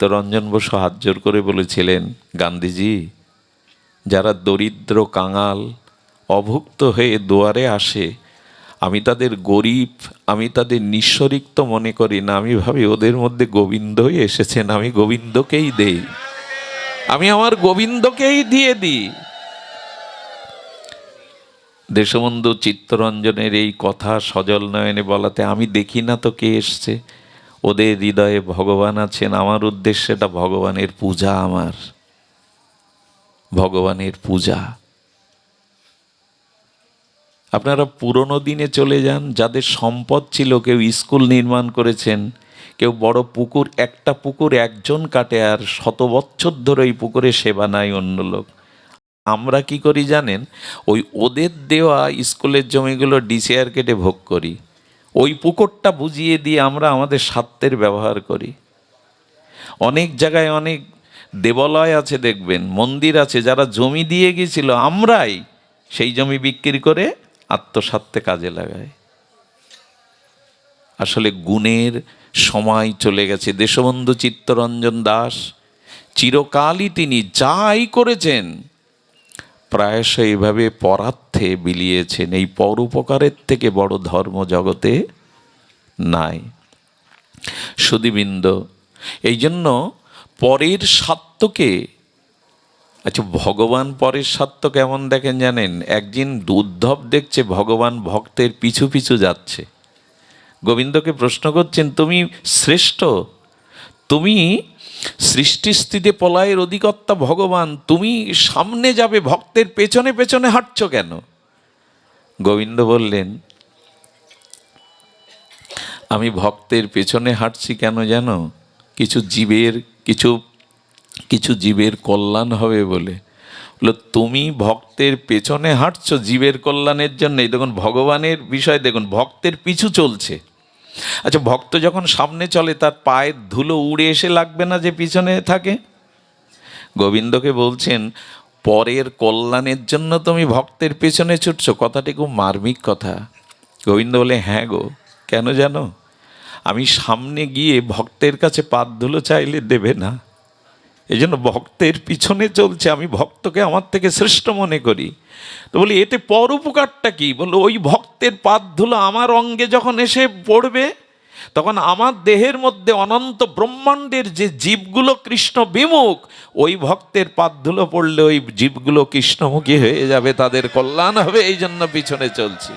চিত্তরঞ্জন বসু হাত জোর করে বলেছিলেন, গান্ধীজি, যারা দরিদ্র কাঙাল অভুক্ত হয়ে দুয়ারে আসে, আমি তাদের গরিব, আমি তাদের নিঃস্বরিক্ত মনে করি না। আমি ভাবি ওদের মধ্যে গোবিন্দই এসেছেন, আমি গোবিন্দকেই দেই, আমি আমার গোবিন্দকেই দিয়ে দিই। দেশবন্ধু চিত্তরঞ্জনের এই কথা সজল নয়নে বলাতে আমি দেখি না তো কে এসছে, ওদের হৃদয়ে ভগবান আছেন, আমার উদ্দেশ্যে এটা ভগবানের পূজা, আমার ভগবানের পূজা। আপনারা পুরনো দিনে চলে যান, যাদের সম্পদ ছিল, কেউ স্কুল নির্মাণ করেছেন, কেউ বড় পুকুর, একটা পুকুর একজন কাটে আর 100 বছর ধরে ওই পুকুরে সেবা নাই অন্য লোক। আমরা কি করি জানেন? ওই ওদের দেওয়া স্কুলের জমিগুলো ডিসিআর কেটে ভোগ করি, ওই পুকুরটা বুঝিয়ে দিয়ে আমরা আমাদের স্বার্থের ব্যবহার করি। অনেক জায়গায় অনেক দেবালয় আছে দেখবেন, মন্দির আছে, যারা জমি দিয়ে গিয়েছিল আমরাই সেই জমি বিক্রি করে আত্মস্বার্থে কাজে লাগায়। আসলে গুণের সময় চলে গেছে। দেশবন্ধু চিত্তরঞ্জন দাস চিরকালই তিনি যাই করেছেন প্রায়শ এইভাবে পরার্থে বিলিয়েছেন। এই পরোপকারের থেকে বড় ধর্ম জগতে নাই। সুধীবৃন্দ, এই জন্য পরের স্বার্থকে, আচ্ছা ভগবান পরের স্বার্থ কেমন দেখেন জানেন? একদিন উদ্ধব দেখছে ভগবান ভক্তের পিছু পিছু যাচ্ছে, গোবিন্দকে প্রশ্ন করছেন, তুমি শ্রেষ্ঠ, তুমি সৃষ্টিস্থিতি প্রলয়ের অধিকর্তা ভগবান, তুমি সামনে যাবে, ভক্তের পেছনে পেছনে হাঁটছো কেন? গোবিন্দ বললেন, আমি ভক্তের পেছনে হাঁটছি কেন জানো? কিছু জীবের কল্যাণ হবে বলে। বললো, তুমি ভক্তের পেছনে হাঁটছো জীবের কল্যাণের জন্যই। দেখুন ভগবানের বিষয়, দেখুন ভক্তের পিছু চলছে। আচ্ছা ভক্ত যখন সামনে চলে তার পায়ের ধুলো উড়ে এসে লাগবে না যে পিছনে থাকে? গোবিন্দকে বলছেন, পরের কল্যাণের জন্য তুমি ভক্তের পেছনে ছুটছো। কথাটি খুব মার্মিক কথা। গোবিন্দ বলে, হ্যাঁ গো, কেন জানো? আমি সামনে গিয়ে ভক্তের কাছে পাদ ধুলো চাইলে দেবে না, এই জন্য ভক্তের পিছনে চলছে। আমি ভক্তকে আমার থেকে শ্রেষ্ঠ মনে করি। তো বলি, এতে পরোপকারটা কি? বললো, ওই ভক্তের পাদ ধুলো আমার অঙ্গে যখন এসে পড়বে, তখন আমার দেহের মধ্যে অনন্ত ব্রহ্মাণ্ডের যে জীবগুলো কৃষ্ণ বিমুখ, ওই ভক্তের পাদ ধুলো পড়লে ওই জীবগুলো কৃষ্ণমুখী হয়ে যাবে, তাদের কল্যাণ হবে, এই জন্য পিছনে চলছি।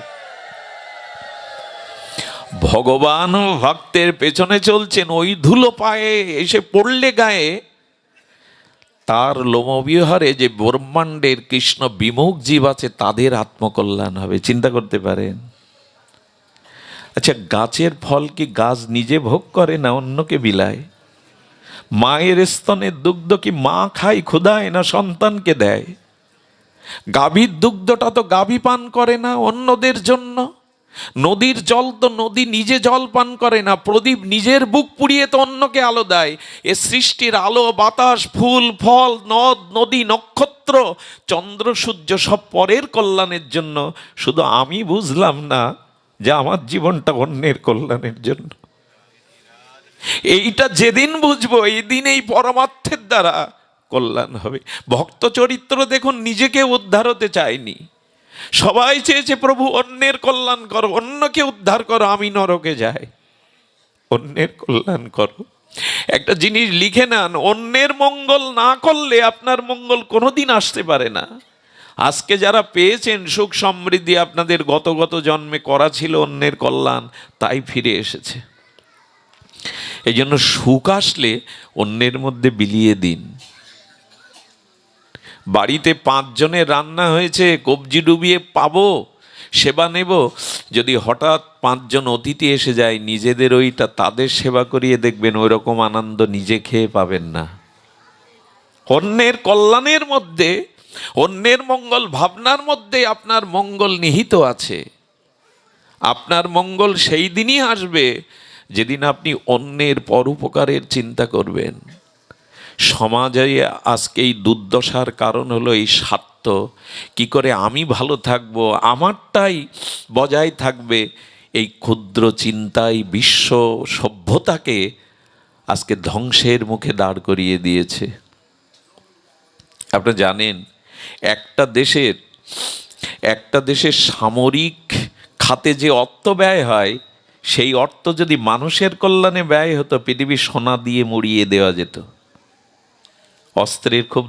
ভগবান ভক্তের পেছনে চলছেন, ওই ধুলো পায়ে এসে পড়লে গায়ে, তার লোমবিহারে যে ব্রহ্মাণ্ডের কৃষ্ণ বিমুখ জীব আছে তাদের আত্মকল্যাণ হবে। চিন্তা করতে পারেন? আচ্ছা গাছের ফল কি গাছ নিজে ভোগ করে না অন্যকে বিলায়? মায়ের স্তনের দুগ্ধ কি মা খায় ক্ষুধায় না সন্তানকে দেয়? গাভীর দুগ্ধটা তো গাভী পান করে না অন্যদের জন্য। নদীর জল তো নদী নিজে জল পান করে না, প্রদীপ নিজের বুক পুড়িয়ে তো অন্যকে আলো দেয়। এ সৃষ্টির আলো বাতাস ফুল ফল নদ নদী নক্ষত্র চন্দ্র সূর্য সব পরের কল্যাণের জন্য। শুধু আমি বুঝলাম না যে আমার জীবনটা অন্যের কল্যাণের জন্য। এইটা যেদিন বুঝবো, এই দিন এই পরমার্থের দ্বারা কল্যাণ হবে। ভক্ত চরিত্র দেখুন, নিজেকে উদ্ধার হতে চায়নি, সবাই চেয়েছে প্রভু অন্যের কল্যাণ করো, অন্যকে উদ্ধার করো, আমি নরকে যাই। অন্যের কল্যাণ করো। একটা জিনিস লিখে নেন, অন্যের মঙ্গল না করলে আপনার মঙ্গল কোনোদিন আসতে পারে না। আজকে যারা পেয়েছেন সুখ সমৃদ্ধি, আপনাদের গত জন্মে করা ছিল অন্যের কল্যাণ, তাই ফিরে এসেছে। এই জন্য সুখ আসলে অন্যের মধ্যে বিলিয়ে দিন। বাড়িতে 5 জনের রান্না হয়েছে, কবজি ডুবিয়ে পাবো, সেবা নেব, যদি হঠাৎ 5 জন অতিথি এসে যায়, নিজেদের ওইটা তাদের সেবা করিয়ে দেখবেন ওই রকম আনন্দ নিজে খেয়ে পাবেন না। অন্যের কল্যাণের মধ্যে, অন্যের মঙ্গল ভাবনার মধ্যে আপনার মঙ্গল নিহিত আছে। আপনার মঙ্গল সেই দিনই আসবে যেদিন আপনি অন্যের পরোপকারের চিন্তা করবেন। সমাজে আজকে এই দুর্দশার কারণ হলো এই স্বার্থ। কি করে আমি ভালো থাকবো, আমারটাই বজায় থাকবে, এই ক্ষুদ্র চিন্তায় বিশ্ব সভ্যতাকে আজকে ধ্বংসের মুখে দাঁড় করিয়ে দিয়েছে। আপনারা জানেন একটা দেশের সামরিক খাতে যে অর্থ ব্যয় হয়, সেই অর্থ যদি মানুষের কল্যাণে ব্যয় হতো, পৃথিবী সোনা দিয়ে মুড়িয়ে দেওয়া যেত। অস্ত্রের খুব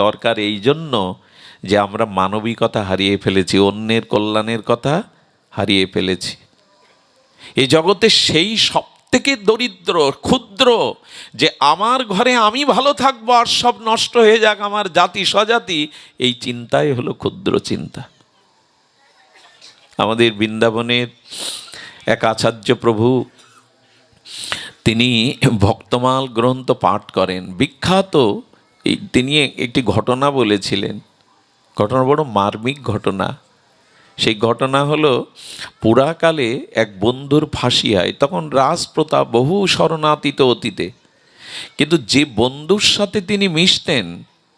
দরকার এই জন্য যে আমরা মানবিকতা হারিয়ে ফেলেছি, অন্যের কল্যাণের কথা হারিয়ে ফেলেছি। এই জগতে সেই সব থেকে দরিদ্র ক্ষুদ্র যে আমার ঘরে আমি ভালো থাকবো আর সব নষ্ট হয়ে যাক আমার জাতি স্বজাতি, এই চিন্তাই হলো ক্ষুদ্র চিন্তা। আমাদের বৃন্দাবনের এক আচার্য প্রভু, তিনি ভক্তমাল গ্রন্থ পাঠ করেন, বিখ্যাত। তিনি একটি ঘটনা বলেছিলেন, ঘটনা বড় মার্মিক ঘটনা। সেই ঘটনা হলো, পুরাকালে এক বন্ধুর ফাঁসি হয়, তখন রাজপ্রতাপ বহু শরণাতীত অতীতে। কিন্তু যে বন্ধুর সাথে তিনি মিশতেন,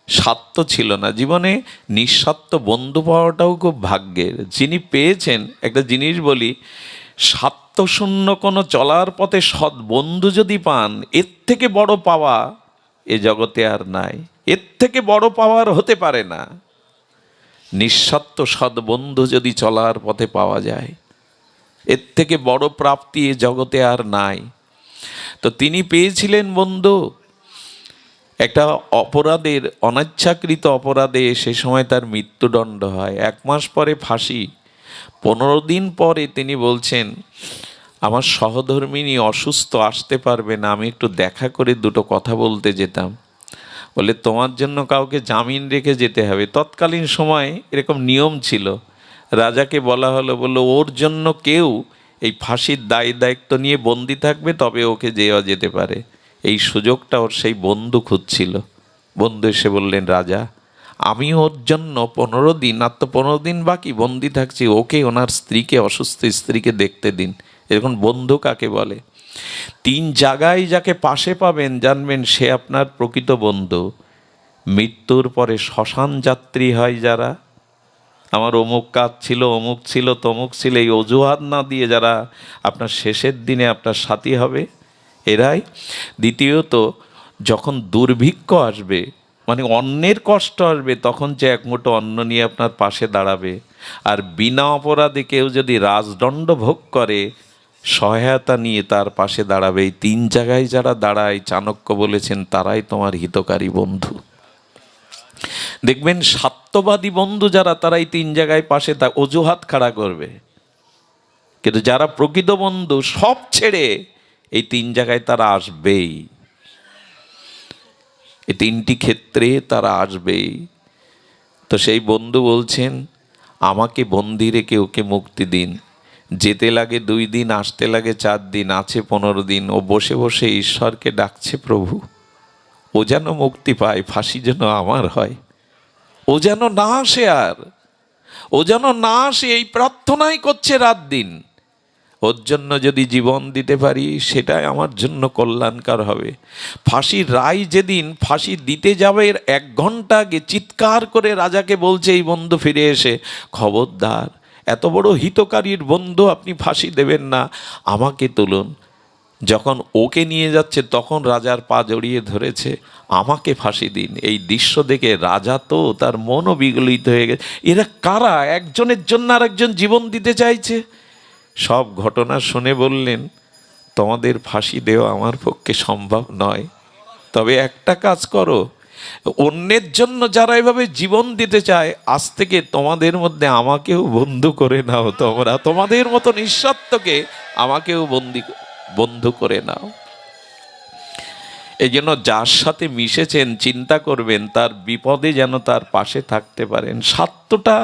স্বার্থ ছিল না। জীবনে নিঃস্বার্থ বন্ধু পাওয়াটাও খুব ভাগ্যের। যিনি পেয়েছেন, একটা জিনিস বলি, স্বার্থশূন্য কোনো চলার পথে সৎ বন্ধু যদি পান, এর থেকে বড় পাওয়া এ জগতে আর নাই। এর থেকে বড় পাওয়ার হতে পারে না। নিঃস্বার্থ সৎ বন্ধু যদি চলার পথে পাওয়া যায়, এর থেকে বড় প্রাপ্তি এ জগতে আর নাই। তো তিনি পেয়েছিলেন বন্ধু। একটা অপরাধের, অনিচ্ছাকৃত অপরাধে সে সময় তার মৃত্যুদণ্ড হয়। 1 মাস পরে ফাঁসি। 15 দিন পরে তিনি বলছেন, আমার সহধর্মিনী অসুস্থ, আসতে পারবে না, আমি একটু দেখা করে দুটো কথা বলতে যেতাম। বলে, তোমার জন্য কাউকে জামিন রেখে যেতে হবে। তৎকালীন সময় এরকম নিয়ম ছিল। রাজাকে বলা হলো, বললো ওর জন্য কেউ এই ফাঁসির দায়িত্ব নিয়ে বন্দি থাকবে, তবে ওকে যেওয়া যেতে পারে। এই সুযোগটা ওর সেই বন্ধু খুঁজছিল। বন্ধু এসে বললেন, রাজা, আমি ওর জন্য 15 দিন, আর তো 15 দিন বাকি, বন্দি থাকছি, ওকে ওনার স্ত্রীকে, অসুস্থ স্ত্রীকে দেখতে দিন। এরকম বন্ধু কাকে বলে? 3 জায়গায় যাকে পাশে পাবেন, জানবেন সে আপনার প্রকৃত বন্ধু। মৃত্যুর পরে শ্মশান যাত্রী হয় যারা, আমার অমুক কাজ ছিল, অমুক ছিল, তমুক ছিল, এই অজুহাত না দিয়ে যারা আপনার শেষের দিনে আপনার সাথী হবে, এরাই। দ্বিতীয়ত, যখন দুর্ভিক্ষ আসবে, মানে অন্যের কষ্ট আসবে, তখন যে এক মুঠো অন্ন নিয়ে আপনার পাশে দাঁড়াবে। আর বিনা অপরাধে কেউ যদি রাজদণ্ড ভোগ করে, সহায়তা নিয়ে তার পাশে দাঁড়াবে। এই 3 জায়গায় যারা দাঁড়ায়, চাণক্য বলেছেন, তারাই তোমার হিতকারী বন্ধু। দেখবেন স্বার্থবাদী বন্ধু যারা, তারাই 3 জায়গায় পাশে অজুহাত খাড়া করবে। কিন্তু যারা প্রকৃত বন্ধু, সব ছেড়ে এই 3 জায়গায় তারা আসবেই। এই 3টি ক্ষেত্রে তারা আসবেই। তো সেই বন্ধু বলছেন, আমাকে বন্দি রেখে ওকে মুক্তি দিন। যেতে লাগে 2 দিন, আসতে লাগে 4 দিন, আছে 15 দিন। ও বসে বসে ঈশ্বরকে ডাকছে, প্রভু ও যেন মুক্তি পায়, ফাঁসি যেন আমার হয়, ও যেন না আসে, আর ও যেন না আসে, এই প্রার্থনাই করছে রাত দিন। ওর জন্য যদি জীবন দিতে পারি, সেটাই আমার জন্য কল্যাণকর হবে। ফাঁসির রায় যেদিন ফাঁসি দিতে যাবে, 1 ঘন্টা আগে চিৎকার করে রাজাকে বলছে এই বন্ধু ফিরে এসে, খবরদার, এত বড় হিতকারীর বন্ধু আপনি ফাঁসি দেবেন না, আমাকে তুলুন। যখন ওকে নিয়ে যাচ্ছে, তখন রাজার পা জড়িয়ে ধরেছে, আমাকে ফাঁসি দিন। এই দৃশ্য দেখে রাজা তো তার মনও বিগলিত হয়ে গেছে। এরা কারা? একজনের জন্য আর একজন জীবন দিতে চাইছে। সব ঘটনা শুনে বললেন, তোমাদের ফাঁসি দেওয়া আমার পক্ষে সম্ভব নয়, তবে একটা কাজ করো, অন্যের জন্য যারা এভাবে জীবন দিতে চায়, আজ থেকে তোমাদের মধ্যে আমাকেও বন্ধু করে নাও। তোমরা তোমাদের মতো নিঃস্বার্থকে আমাকেও বন্ধু করে নাও। এই জন্য যার সাথে মিশেছেন, চিন্তা করবেন তার বিপদে যেন তার পাশে থাকতে পারেন। স্বার্থটা,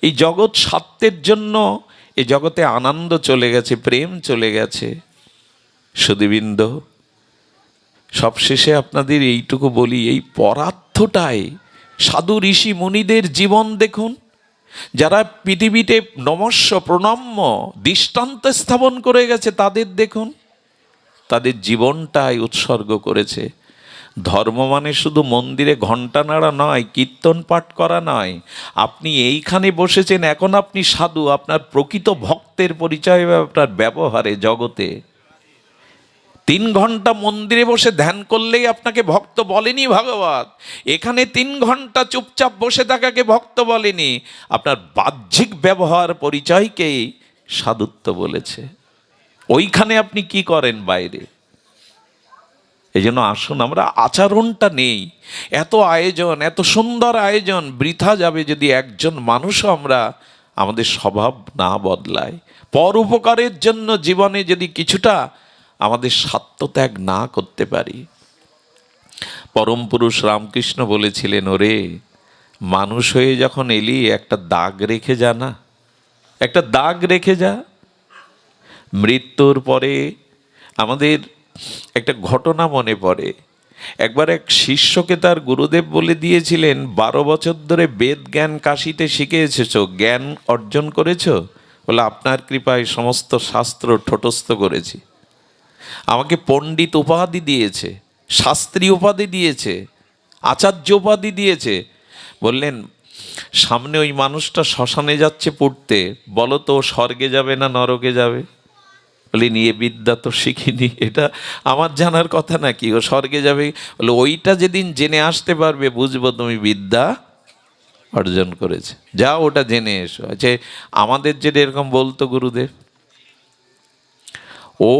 এই জগৎ স্বার্থের জন্য, এই জগতে আনন্দ চলে গেছে, প্রেম চলে গেছে। সুধীবৃন্দ, সবশেষে আপনাদের এইটুকু বলি, এই পরার্থটাই সাধু ঋষি মুনিদের জীবন দেখুন। যারা পৃথিবীতে নমস্য প্রণম্য দৃষ্টান্ত স্থাপন করে গেছে, তাদের দেখুন, তাদের জীবনটাই উৎসর্গ করেছে। ধর্ম মানে শুধু মন্দিরে ঘণ্টা নাড়া নয়, কীর্তন পাঠ করা নয়। আপনি এইখানে বসেছেন, এখন আপনি সাধু, আপনার প্রকৃত ভক্তের পরিচয় আপনার ব্যবহারে, জগতে। 3 ঘন্টা মন্দিরে বসে ধ্যান করলেই আপনাকে ভক্ত বলেনি ভগবত। এখানে 3 ঘন্টা চুপচাপ বসে থাকাকে ভক্ত বলেনি, আপনার বাহ্যিক ব্যবহার পরিচয়কেই সাধুত্ব বলেছে। ওইখানে আপনি কি করেন বাইরে? এই জন্য আসুন, আমরা আচরণটা নেই। এত আয়োজন, এত সুন্দর আয়োজন বৃথা যাবে যদি একজন মানুষও আমরা আমাদের স্বভাব না বদলাই। পর উপকারের জন্য জীবনে যদি কিছুটা আমাদের স্বার্থত্যাগ না করতে পারি। পরম পুরুষ রামকৃষ্ণ বলেছিলেন, ওরে মানুষ হয়ে যখন এলি একটা দাগ রেখে যা না, একটা দাগ রেখে যা। মৃত্যুর পরে আমাদের একটা ঘটনা মনে পড়ে। একবার এক শিষ্যকে তার গুরুদেব বলে দিয়েছিলেন, 12 বছর ধরে বেদ জ্ঞান কাশিতে শিখে এসেছো, জ্ঞান অর্জন করেছো? বলে, আপনার কৃপায় সমস্ত শাস্ত্র ঠোঁটস্থ করেছি। আমাকে পণ্ডিত উপাধি দিয়েছে, শাস্ত্রী উপাধি দিয়েছে, আচার্য উপাধি দিয়েছে। বললেন, সামনে ওই মানুষটা শ্মশানে যাচ্ছে পড়তে, বলো তো স্বর্গে যাবে না নরকে যাবে? বলি, নিয়ে বিদ্যা তো শিখিনি, এটা আমার জানার কথা নাকি, ও স্বর্গে যাবে? বলে, ওইটা যেদিন জেনে আসতে পারবে বুঝবো তুমি বিদ্যা অর্জন করেছে, যাও ওটা জেনে এসো। আচ্ছা, আমাদের যেটা এরকম বলতো গুরুদেব, ও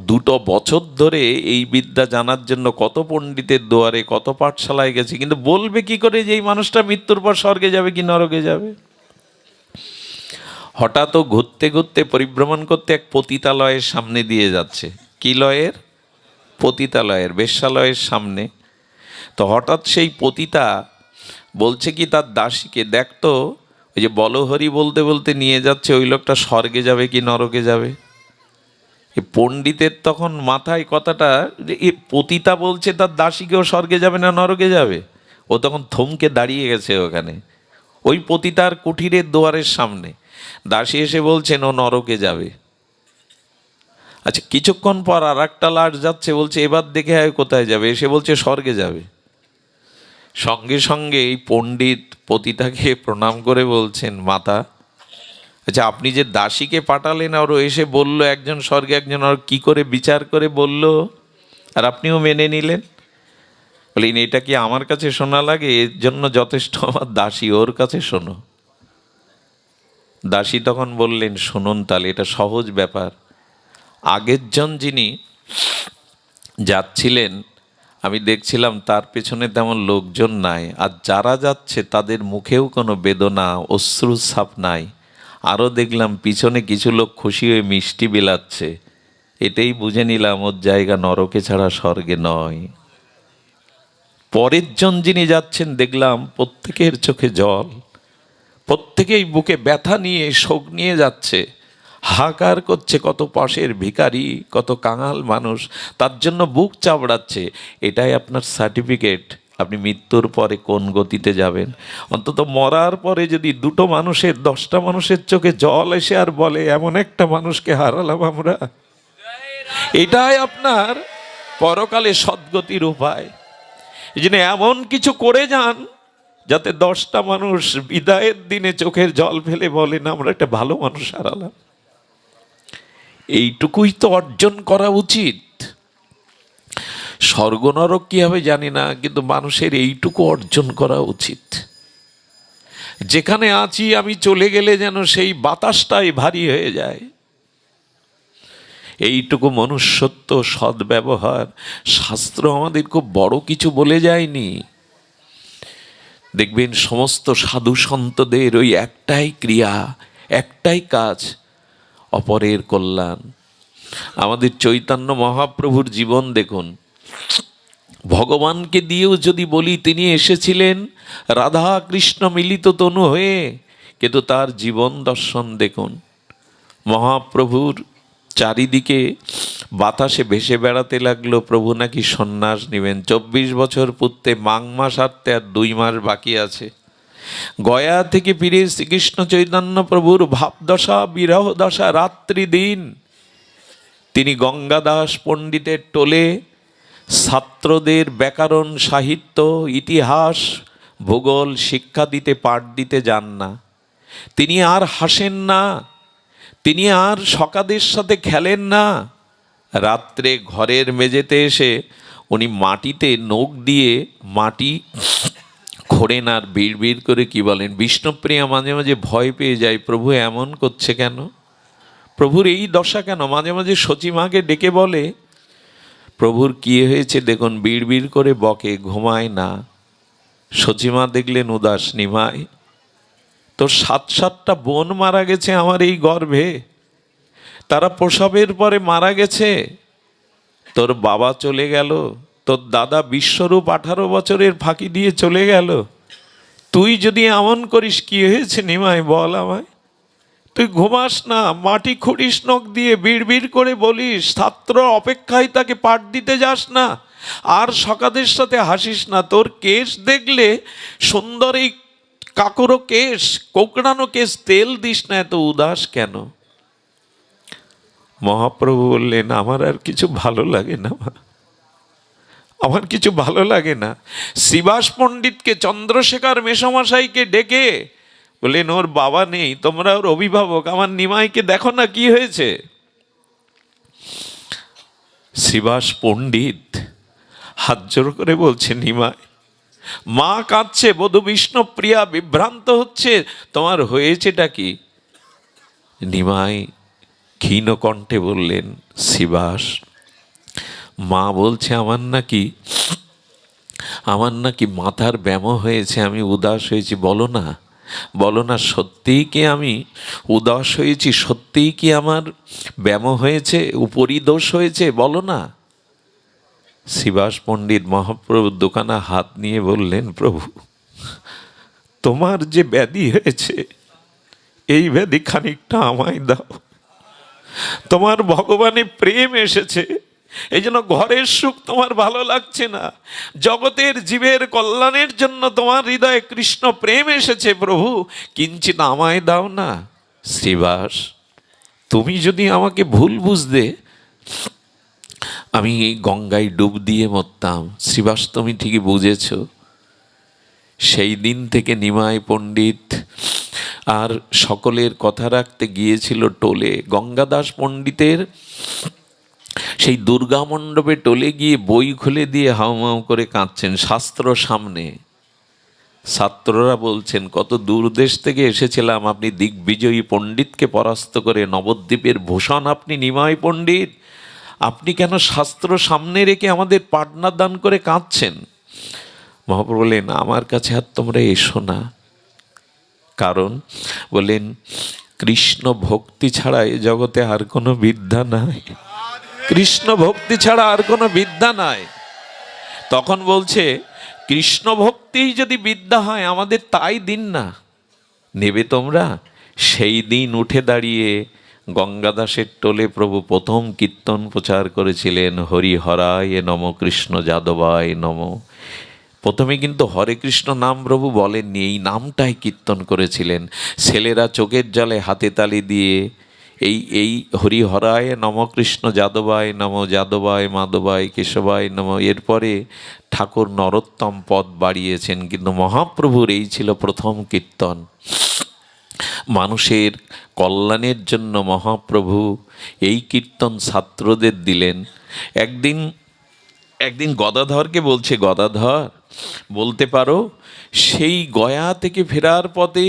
2 বছর ধরে এই বিদ্যা জানার জন্য কত পণ্ডিতের দুয়ারে, কত পাঠশালায় গেছে, কিন্তু বলবে কি করে যে এই মানুষটা মৃত্যুর পর স্বর্গে যাবে কি নরকে যাবে? হঠাৎ ঘুরতে ঘুরতে পরিভ্রমণ করতে এক পতিতালয়ের সামনে দিয়ে যাচ্ছে। কি লয়ের? পতিতালয়ের, বেশ্যালয়ের সামনে। তো হঠাৎ সেই পতিতা বলছে কি তার দাসীকে, দেখতো ওই যে বলহরি বলতে বলতে নিয়ে যাচ্ছে, ওই লোকটা স্বর্গে যাবে কি নরকে যাবে? এই পণ্ডিতের তখন মাথায় কথাটা, যে এই পতিতা বলছে তার দাসীকেও স্বর্গে যাবে না নরকে যাবে। ও তখন থমকে দাঁড়িয়ে গেছে ওখানে, ওই পতিতার কুঠিরের দুয়ারের সামনে। দাসী এসে বলছেন ও নরকে যাবে। আচ্ছা, কিছুক্ষণ পর আর একটা লাশ যাচ্ছে, বলছে এবার দেখে হয় কোথায় যাবে, এসে বলছে স্বর্গে যাবে। সঙ্গে সঙ্গে এই পণ্ডিত পতিতাকে প্রণাম করে বলছেন, মাতা, আচ্ছা আপনি যে দাসীকে পাঠালেন আর ও এসে বলল একজন স্বর্গে একজন, আর কি করে বিচার করে বলল আর আপনিও মেনে নিলেন? বলেন, এটা কি আমার কাছে শোনা লাগে? এর জন্য যথেষ্ট আমার দাসী, ওর কাছে শোনো। দাসী তখন বললেন, শুনুন তাহলে, এটা সহজ ব্যাপার। আগের জন যিনি যাচ্ছিলেন আমি দেখছিলাম তার পেছনে তেমন লোকজন নাই, আর যারা যাচ্ছে তাদের মুখেও কোনো বেদনা, অশ্রুছাপ নাই। আরও দেখলাম পিছনে কিছু লোক খুশি হয়ে মিষ্টি বিলাচ্ছে। এটাই বুঝে নিলাম ওর জায়গা নরকে ছাড়া স্বর্গে নয়। পরের জন যিনি যাচ্ছেন দেখলাম প্রত্যেকের চোখে জল, প্রত্যেকেই বুকে ব্যথা নিয়ে শোক নিয়ে যাচ্ছে, হাহাকার করছে, কত পাশের ভিখারি, কত কাঙাল মানুষ তার জন্য বুক চাপড়াচ্ছে। এটাই আপনার সার্টিফিকেট আপনি মৃত্যুর পরে কোন গতিতে যাবেন। অন্তত মরার পরে যদি 2টো মানুষের 10টা মানুষের চোখে জল এসে আর বলে এমন একটা মানুষকে হারালাম আমরা, এটাই আপনার পরকালে সদ্গতির উপায়। এই জন্য এমন কিছু করে যান যাতে 10টা মানুষ বিদায়ের দিনে চোখের জল ফেলে বলেন আমরা একটা ভালো মানুষ হারালাম। এইটুকুই তো অর্জন করা উচিত। স্বর্গ নরক কি হবে জানি না, কিন্তু মানুষের এইটুকু অর্জন করা উচিত। যেখানে আছি আমি চলে গেলে যেন সেই বাতাসটাই ভারী হয়ে যায়। এইটুকু মনুষ্যত্ব, সদ্ব্যবহার, শাস্ত্র আমাদের খুব বড় কিছু বলে যায়নি। দেখবেন সমস্ত সাধু সন্তদের ওই একটাই ক্রিয়া, একটাই কাজ, অপরের কল্যাণ। আমাদের চৈতন্য মহাপ্রভুর জীবন দেখুন, ভগবানকে দিয়েও যদি বলি তিনি এসেছিলেন রাধা কৃষ্ণ মিলিত তনু হয়ে, কিন্তু তার জীবন দর্শন দেখুন। মহাপ্রভুর চারিদিকে বাতাসে ভেসে বেড়াতে লাগলো প্রভু নাকি সন্ন্যাস নেবেন। 24 বছর পূর্তে মাঘ মাস আসতে আর 2 মাস বাকি আছে। গয়া থেকে ফিরে শ্রীকৃষ্ণ চৈতন্য প্রভুর ভাবদশা, বিরহ দশা, রাত্রি দিন তিনি গঙ্গাদাস পণ্ডিতের টোলে ছাত্রদের ব্যাকরণ, সাহিত্য, ইতিহাস, ভূগোল শিক্ষা দিতে, পাঠ দিতে যান না। তিনি আর হাসেন না, তিনি আর সকাদের সাথে খেলেন না, রাত্রে ঘরের মেঝেতে এসে উনি মাটিতে নখ দিয়ে মাটি খোঁড়েন আর বিড় করে কি বলেন। বিষ্ণুপ্রিয়া মাঝে মাঝে ভয় পেয়ে যায়, প্রভু এমন করছে কেন, প্রভুর এই দশা কেন। মাঝে মাঝে সচিমাকে ডেকে বলে, প্রভুর কি হয়েছে দেখুন, বিড় করে বকে, ঘুমায় না। সচিমা দেখলেন উদাস, নিমাই তোর 7-7টা বোন মারা গেছে আমার এই গর্ভে, তারা প্রসবের পরে মারা গেছে। তোর বাবা চলে গেল, তোর দাদা বিশ্বরূপ 18 বছরের ফাঁকি দিয়ে চলে গেল, তুই যদি এমন করিস কি হয়েছে নিমাই বল আমায়। তুই ঘুমাস না, মাটি খুঁড়িস নখ দিয়ে, বিড় করে বলিস, ছাত্র অপেক্ষায় তাকে পাঠ দিতে যাস না, আর সকাদের সাথে হাসিস না। তোর কেশ দেখলে সুন্দর এই কাকরো কেশ, কোকড়ানো কেশ, তেল দিস না, এত উদাস কেন। মহাপ্রভু বললেন, আমার আর কিছু ভালো লাগে না, আমার কিছু ভালো লাগে না। শ্রীবাস পণ্ডিতকে, চন্দ্রশেখর মেসমশাইকে ডেকে বললেন, ওর বাবা নেই, তোমরা ওর অভিভাবক, আমার নিমাইকে দেখো না কি হয়েছে। শ্রীবাস পণ্ডিত হাত জোর করে বলছে, নিমাই, মা কাঁদছে, বধূ বিষ্ণুপ্রিয়া বিভ্রান্ত হচ্ছে, তোমার হয়েছেটা কি। নিমাই ক্ষীণ কণ্ঠে বললেন, শ্রীবাস, মা বলছে আমার নাকি মাথার ব্যামো হয়েছে, আমি উদাস হয়েছি। বলো না, বলো না, সত্যিই কি আমি উদাস হয়েছি, সত্যিই কি আমার ব্যামো হয়েছে, উপরিদোষ হয়েছে, বলো না। শ্রীবাস পণ্ডিত মহাপ্রভুর দোকানে হাত নিয়ে বললেন, প্রভু তোমার যে ব্যাধি হয়েছে, এই ব্যাধি খানিকটা আমায় দাও। তোমার ভগবানে প্রেম এসেছে, এই জন্য ঘরের সুখ তোমার ভালো লাগছে না, জগতের জীবের কল্যাণের জন্য তোমার হৃদয়ে কৃষ্ণ প্রেম এসেছে। প্রভু কিঞ্চিৎ আমায় দাও না। শ্রীবাস, তুমি যদি আমাকে ভুল বুঝতে, আমি এই গঙ্গায় ডুব দিয়ে মরতাম। শ্রীবাস, তুমি ঠিকই বুঝেছ। সেই দিন থেকে নিমাই পণ্ডিত আর সকলের কথা রাখতে গিয়েছিল টোলে। গঙ্গাদাস পণ্ডিতের সেই দুর্গা মণ্ডপে টোলে গিয়ে বই খুলে দিয়ে হাউমাউ করে কাঁদছেন, শাস্ত্র সামনে। ছাত্ররা বলছেন, কত দূর দেশ থেকে এসেছিলাম, আপনি দিগ্বিজয়ী পণ্ডিতকে পরাস্ত করে নবদ্বীপের ভূষণ আপনি নিমাই পণ্ডিত, আপনি কেন শাস্ত্র সামনে রেখে আমাদের পাটনা দান করে কাঁদছেন। মহাপ্রভু বললেন, আমার কাছে আর তোমরা এসো না। কারণ বলেন, কৃষ্ণ ভক্তি ছাড়া এ জগতে আর কোনো বিদ্যা নাই, কৃষ্ণ ভক্তি ছাড়া আর কোনো বিদ্যা নাই। তখন বলছে, কৃষ্ণ ভক্তিই যদি বিদ্যা হয় আমাদের তাই দিন না, নেবে তোমরা। সেই দিন উঠে দাঁড়িয়ে গঙ্গাদাসের টোলে প্রভু প্রথম কীর্তন প্রচার করেছিলেন, হরি হরায় নম, কৃষ্ণ যাদবায় নম। প্রথমে কিন্তু হরে কৃষ্ণ নাম প্রভু বলেননি, এই নামটাই কীর্তন করেছিলেন। ছেলেরা চোখের জলে হাতে তালি দিয়ে এই হরি হরায় নম, কৃষ্ণ যাদবায় নম, যাদবায় মাধবায় কেশবায় নম। এরপরে ঠাকুর নরোত্তম পদ বাড়িয়েছেন, কিন্তু মহাপ্রভুর এই ছিল প্রথম কীর্তন। মানুষের কল্যাণের জন্য মহাপ্রভু এই কীর্তন ছাত্রদের দিলেন। একদিন গদাধরকে বলছে, গদাধর বলতে পারো, সেই গয়া থেকে ফেরার পথে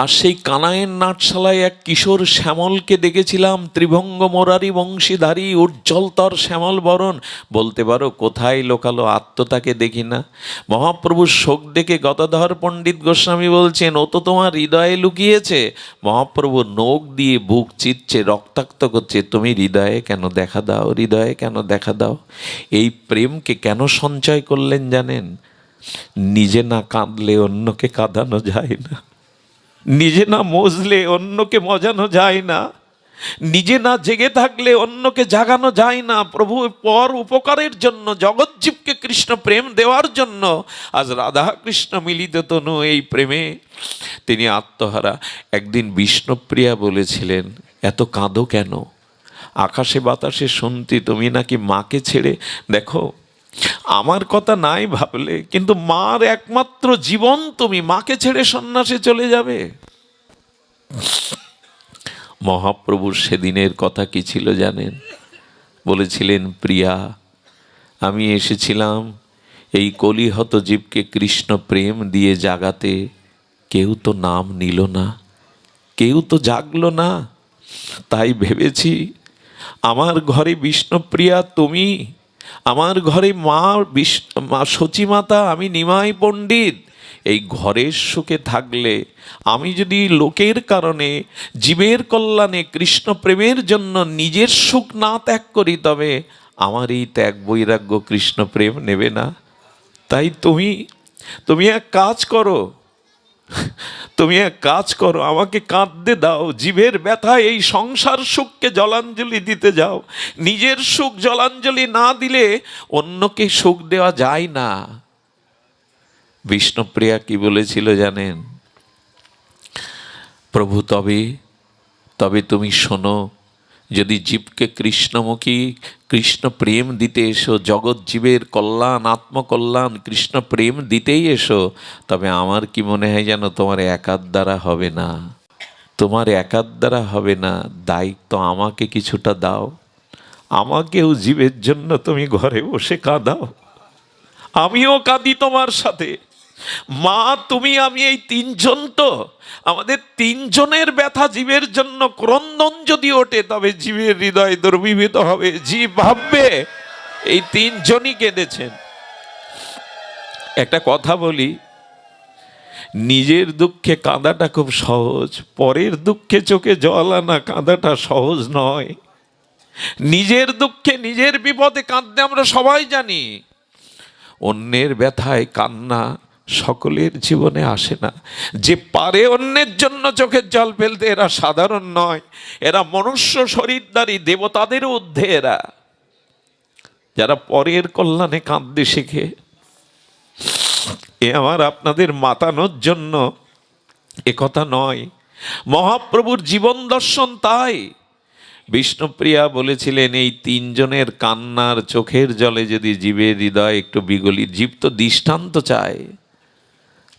আর সেই কানাইয়ের নাটশালায় এক কিশোর শ্যামলকে দেখেছিলাম, ত্রিভঙ্গ মোরারি বংশীধারী, উজ্জ্বলতর শ্যামল বরণ। বলতে পারো কোথায় লোকালো, আত্মতাকে দেখি না। মহাপ্রভুর শোক দেখে গদাধর পণ্ডিত গোস্বামী বলছেন, ও তো তোমার হৃদয়ে লুকিয়েছে। মহাপ্রভু নখ দিয়ে বুক চিরছে, রক্তাক্ত করছে, তুমি হৃদয়ে কেন দেখা দাও, হৃদয়ে কেন দেখা দাও। এই প্রেমকে কেন সঞ্চয় করলেন জানেন? নিজে না কাঁদলে অন্যকে কাঁদানো যায় না, নিজে না মজলে অন্যকে মজানো যায় না, নিজে না জেগে থাকলে অন্যকে জাগানো যায় না। প্রভু পর উপকারের জন্য, জগৎজীবকে কৃষ্ণ প্রেম দেওয়ার জন্য আজ রাধা কৃষ্ণ মিলিত তনু এই প্রেমে তিনি আত্মহারা। একদিন বিষ্ণুপ্রিয়া বলেছিলেন, এত কাঁদো কেন? আকাশে বাতাসে শুনতি তুমি নাকি মাকে ছেড়ে। দেখো, আমার কথা নাই ভাবলে, কিন্তু মার একমাত্র জীবন তুমি, মাকে ছেড়ে সন্ন্যাসে চলে যাবে। মহাপ্রভুর সেদিনের কথা কি ছিল জানেন? বলেছিলেন, প্রিয়া, আমি এসেছিলাম এই কলিহত জীবকে কৃষ্ণ প্রেম দিয়ে জাগাতে। কেউ তো নাম নিল না, কেউ তো জাগলো না। তাই ভেবেছি আমার ঘরে বিষ্ণুপ্রিয়া তুমি, আমার ঘরে মা সচিমাতা, আমি নিমাই পণ্ডিত, এই ঘরের সুখে থাকলে আমি যদি লোকের কারণে জীবের কল্যাণে কৃষ্ণ প্রেমের জন্য নিজের সুখ না ত্যাগ করি, তবে আমার এই ত্যাগ বৈরাগ্য কৃষ্ণ প্রেম নেবে না। তাই তুমি এক কাজ করো, তুমি এক কাজ করো, আমাকে কাঁদতে দাও। জীবের ব্যথা এই সংসার সুখকে জলাঞ্জলি দিতে যাও। নিজের সুখ জলাঞ্জলি না দিলে অন্যকে সুখ দেওয়া যায় না। বিষ্ণুপ্রিয়া কি বলেছিল জানেন? প্রভু, তবে তুমি শোনো, যদি জীবকে কৃষ্ণমুখী কৃষ্ণ প্রেম দিতে এসো, জগৎ জীবের কল্যাণ আত্মকল্যাণ কৃষ্ণ প্রেম দিতেই এসো, তবে আমার কি মনে হয় জানো, তোমার একার দ্বারা হবে না, তোমার একার দ্বারা হবে না। দায়িত্ব আমাকে কিছুটা দাও, আমাকেও জীবের জন্য তুমি ঘরে বসে কাঁদাও, আমিও কাঁদি তোমার সাথে। মা, তুমি, আমি, এই তিনজন তো, আমাদের তিনজনের ব্যথা জীবের জন্য ক্রন্দন যদি ওঠে, তবে জীবের হৃদয় দুর্বিভীত হবে। জীব ভাববে এই তিনজনই কেঁদেছেন। একটা কথা বলি, নিজের দুঃখে কাঁদাটা খুব সহজ, পরের দুঃখে চোখে জল আনা কাঁদাটা সহজ নয়। নিজের দুঃখে নিজের বিপদে কাঁদতে আমরা সবাই জানি, অন্যের ব্যথায় কান্না সকলের জীবনে আসে না। যে পারে অন্যের জন্য চোখের জল ফেলতে, এরা সাধারণ নয়, এরা মনুষ্য শরীরধারী, দেবতাদের ঊর্ধ্বে এরা, যারা পরের কল্যাণে কাঁদতে শেখে। এ আমার আপনাদের মাতানোর জন্য এ কথা নয়, মহাপ্রভুর জীবন দর্শন তাই। বিষ্ণুপ্রিয়া বলেছিলেন, এই তিনজনের কান্নার চোখের জলে যদি জীবের হৃদয় একটু বিগলিত, জীব তো দৃষ্টান্ত চায়।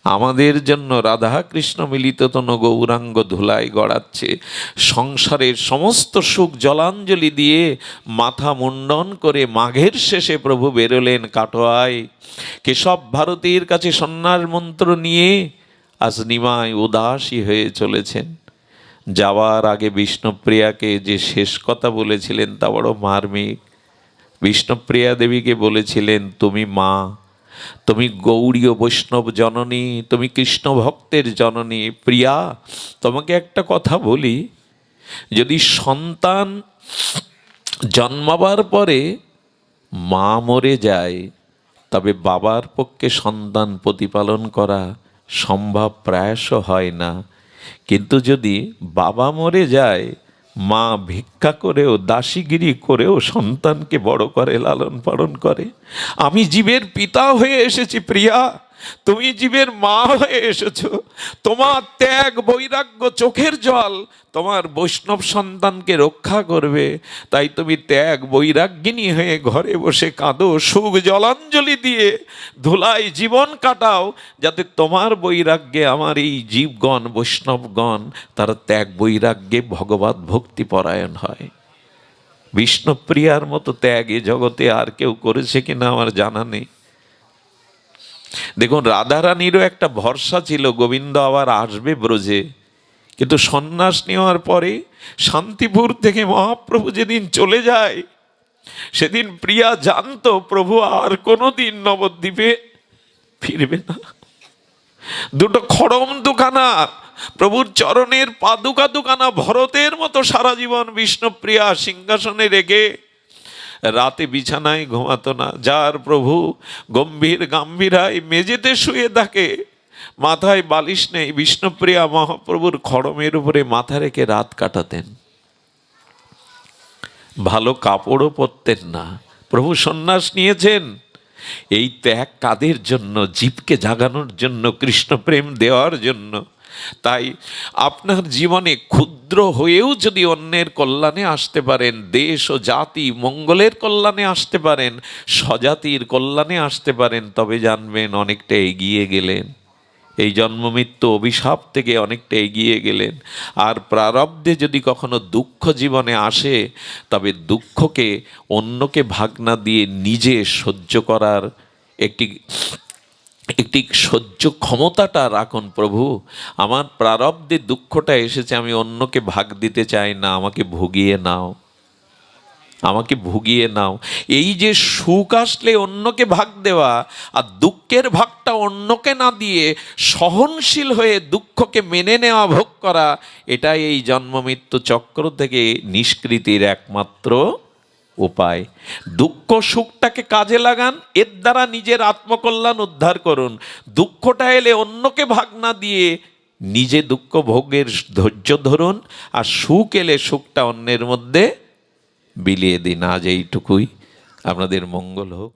আমাদের জন্য রাধা কৃষ্ণ মিলিত তন গৌরাঙ্গ ধুলায় গড়াচ্ছে, সংসারের সমস্ত সুখ জলাঞ্জলি দিয়ে মাথা মুন্ডন করে মাঘের শেষে প্রভু বেরোলেন কাটোয়ায়। কেশব ভারতীর কাছে সন্ন্যাস মন্ত্র নিয়ে আজ নিমাই উদাসী হয়ে চলেছেন। যাওয়ার আগে বিষ্ণুপ্রিয়াকে যে শেষ কথা বলেছিলেন তা বড় মার্মিক। বিষ্ণুপ্রিয়া দেবীকে বলেছিলেন, তুমি মা, তুমি গৌড়ীয় বৈষ্ণব জননী, তুমি কৃষ্ণ ভক্তের জননী। প্রিয়া, তোমাকে একটা কথা বলি, যদি সন্তান জন্মাবার পরে মা মরে যায়, তবে বাবার পক্ষে সন্তান প্রতিপালন করা সম্ভব প্রায়শ হয় না। কিন্তু যদি বাবা মরে যায়, মা ভিক্ষা করেও দাসীগিরি করেও সন্তানকে বড় করে লালন পালন করে। আমি জীবের পিতা হয়ে এসেছি প্রিয়া, তুমি জীবের মা হয়ে এসেছো। তোমার ত্যাগ বৈরাগ্য চোখের জল তোমার বৈষ্ণব সন্তানকে রক্ষা করবে। তাই তুমি ত্যাগ বৈরাগ্যিনী হয়ে ঘরে বসে কাঁদো, সুখ জলাঞ্জলি দিয়ে ধুলায় জীবন কাটাও, যাতে তোমার বৈরাগ্যে আমার এই জীবগণ বৈষ্ণবগণ তারা ত্যাগ বৈরাগ্যে ভগবত ভক্তি পরায়ণ হয়। বিষ্ণুপ্রিয়ার মতো ত্যাগ এ জগতে আর কেউ করেছে কিনা আমার জানা নেই। দেখুন, রাধারানীরও একটা ভরসা ছিল, গোবিন্দ আবার আসবে ব্রজে। কিন্তু সন্ন্যাস নেওয়ার পরে শান্তিপুর থেকে মহাপ্রভু যেদিন চলে যায়, সেদিন প্রিয়া জানতো প্রভু আর কোনোদিন নবদ্বীপে ফিরবে না। দুটো খড়ম দুখানা প্রভুর চরণের পাদুকা দুখানা ভরতের মতো সারা জীবন বিষ্ণুপ্রিয়া সিংহাসনে রেখে রাতে বিছানায় ঘুমাতো না। যার প্রভু গম্ভীর গাম্ভীরায় মেঝেতে শুয়ে থাকে, মাথায় বালিশ নেই, বিষ্ণুপ্রিয়া মহাপ্রভুর খড়মের উপরে মাথা রেখে রাত কাটাতেন। ভালো কাপড়ও পরতেন না। প্রভু সন্ন্যাস নিয়েছেন এই ত্যাগ কাদের জন্য? জীবকে জাগানোর জন্য, কৃষ্ণ প্রেম দেওয়ার জন্য। তাই আপনার জীবনে ক্ষুদ্র হয়েও যদি অন্যের কল্যাণে আসতে পারেন, দেশ ও জাতি মঙ্গলের কল্যাণে আসতে পারেন, স্বজাতির কল্যাণে আসতে পারেন, তবে জানবেন অনেকটা এগিয়ে গেলেন। এই জন্ম মৃত্যু অভিশাপ থেকে অনেকটা এগিয়ে গেলেন। আর প্রারব্ধে যদি কখনো দুঃখ জীবনে আসে, তবে দুঃখকে অন্যকে ভাগ না দিয়ে নিজে সহ্য করার একটি একটি সহ্য ক্ষমতাটা রাখুন। প্রভু, আমার প্রারব্ধে দুঃখটা এসেছে, আমি অন্যকে ভাগ দিতে চাই না, আমাকে ভুগিয়ে নাও, আমাকে ভুগিয়ে নাও। এই যে সুখ আসলে অন্যকে ভাগ দেওয়া, আর দুঃখের ভাগটা অন্যকে না দিয়ে সহনশীল হয়ে দুঃখকে মেনে নেওয়া, ভোগ করা, এটাই এই জন্ম মৃত্যু চক্র থেকে নিষ্কৃতির একমাত্র উপায়। দুঃখ সুখটাকে কাজে লাগান, এর দ্বারা নিজের আত্মকল্যাণ উদ্ধার করুন। দুঃখটা এলে অন্যকে ভাগ না দিয়ে নিজে দুঃখ ভোগের ধৈর্য ধরুন, আর সুখ এলে সুখটা অন্যের মধ্যে বিলিয়ে দিন। আজ এইটুকুই, আপনাদের মঙ্গল হোক।